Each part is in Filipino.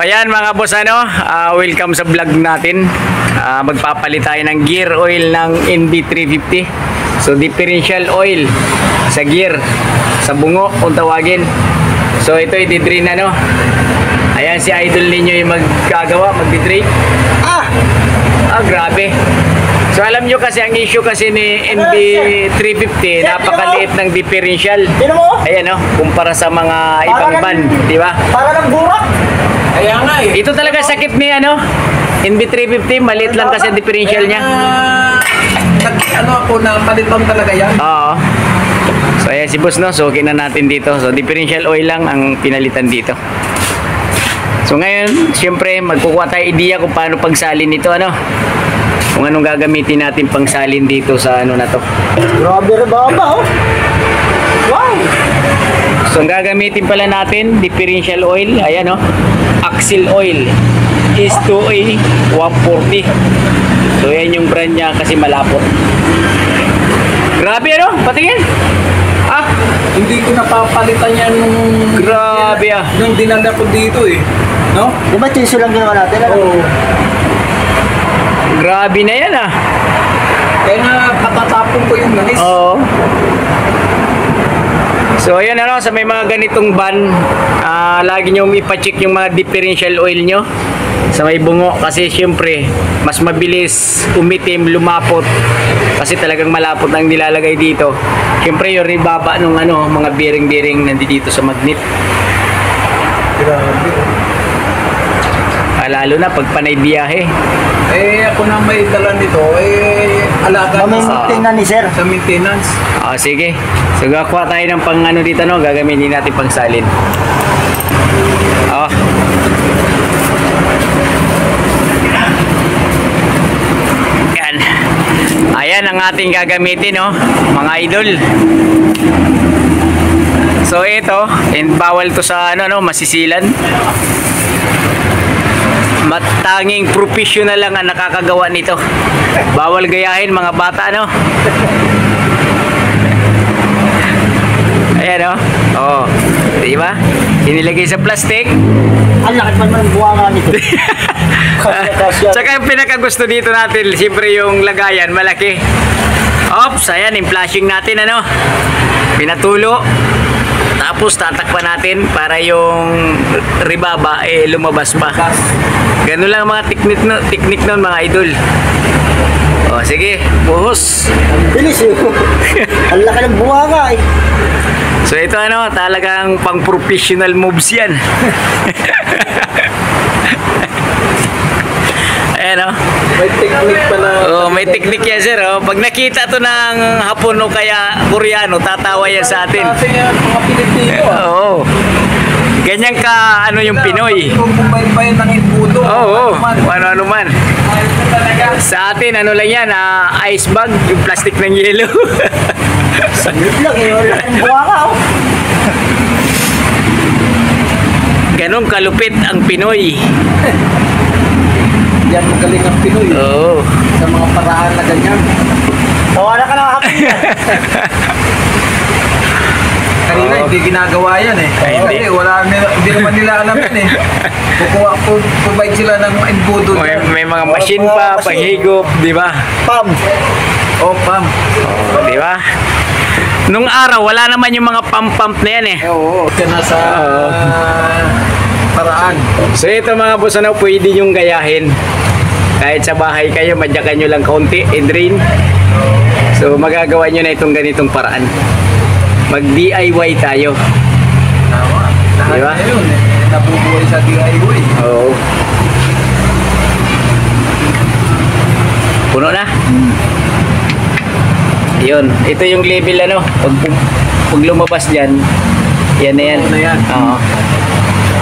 ayan mga boss, welcome sa vlog natin. Magpapalit tayo ng gear oil ng NB350. So differential oil sa gear, sa bungo kung tawagin. So ito i-drain Ayan si idol ninyo yung magkagawa, mag-drain. Grabe. So alam nyo kasi ang issue kasi ni NB350, napakaliit ng differential. Ayan kumpara sa mga ibang van, di ba? Para ng burak. Kaya nga Ito talaga sakit ni NB350, maliit lang kasi ang differential niya. Napalitan talaga yan. Oo. So ayan si boss so okay na natin dito. So differential oil lang ang pinalitan dito. So ngayon, siyempre magkukuha tayo idea kung paano pagsalin nito kung anong gagamitin natin pang salin dito sa na to. Grabe rin baba Wow. So ang gagamitin pala natin, differential oil, ayan Axle oil is 2A 140. So yan yung brand niya kasi malapot. Grabe patingin. Hindi ko napapalitan yan nung grabe nung dinala ko dito no? Diba tiso lang ginawa natin? Oo. Grabe na yan Kaya nga patatapon ko yung langis. Oo. So ayan sa may mga ganitong van, lagi nyo ipacheck yung mga differential oil nyo sa may bungo kasi syempre mas mabilis umitim, lumapot kasi talagang malapot ang nilalagay dito. Syempre yung ribaba nung mga bearing nandito sa magnet. Grabe. Lalo na pag panay biyahe. Ako na may dala nito alaga maintenance ni sir. Sa maintenance. Sige. So gakuha tayo ng pang dito gagamitin natin pang salin. Yan. Ayan ang ating gagamitin mga idol. So ito, bawal to sa masisilan. Matanging professional lang ang nakakagawa nito. Bawal gayahin mga bata Ayan di ba? Inilagay sa plastic. Ang laki pa naman buwanga nito. Tsaka yung pinakagusto dito natin, siyempre yung lagayan malaki. Ops, ayan yung flashing natin pinatulo. Tapos tatakpan natin para yung ribaba lumabas pa. Ganun lang mga technique nun mga idol. Sige, buhos. Bilis Ang laki ng buwanga So ito talagang pang professional moves yan. Ayan May technique pala. may technique yan sir Pag nakita to ng Hapon o kaya Koreano, tatawa yan sa atin. Mga Pilipino Ganyan ka yung Pinoy. Kumbay-bay ng imbudo. Ano man. Sa atin lang yan ice bag, yung plastic ng yelo. Saglit lang ang laki ng buwanga Ganon kalupit ang Pinoy. Yan magaling ang Pinoy. Sa mga paraan na ganyan. Wala ka na hapon Kanina hindi ginagawa yan hindi. Hindi naman nila alam yan provide sila ng imbudo. May mga machine pa, paghigop, di ba? Pam. Pam. Di ba? Nung araw, wala naman yung mga pump na yan Kaya nasa paraan. So ito mga boss, pwede yung gayahin. Kahit sa bahay kayo, madyakan nyo lang kaunti, i-drain. So magagawa nyo na itong ganitong paraan. Mag-DIY tayo. Lahat diba? Ngayon nabubuhay sa DIY. Oo. Puno na? Yun. Ito yung level pag lumabas dyan, yan na yan. Puno na yan.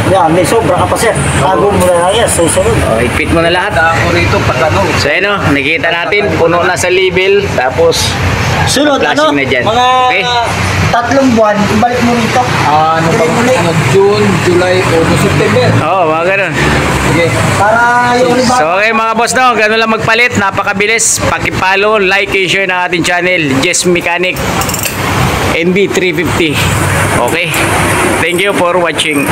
Yan, may sobra ka pa sir. Tago mo na lang yan, susunod. Ipit mo na lahat. Ako rito patano. So nakita natin, puno na sa level, tapos Sunod, flashing na dyan. Mga Okay? 3 buwan, ibalik mo rito. June, July, August, September. Mga ganun. Okay. Para yung iba. So okay mga boss ganun lang magpalit, napakabilis. Paki-follow, like, and share ng ating channel, Jess Mechanic NB350. Okay? Thank you for watching.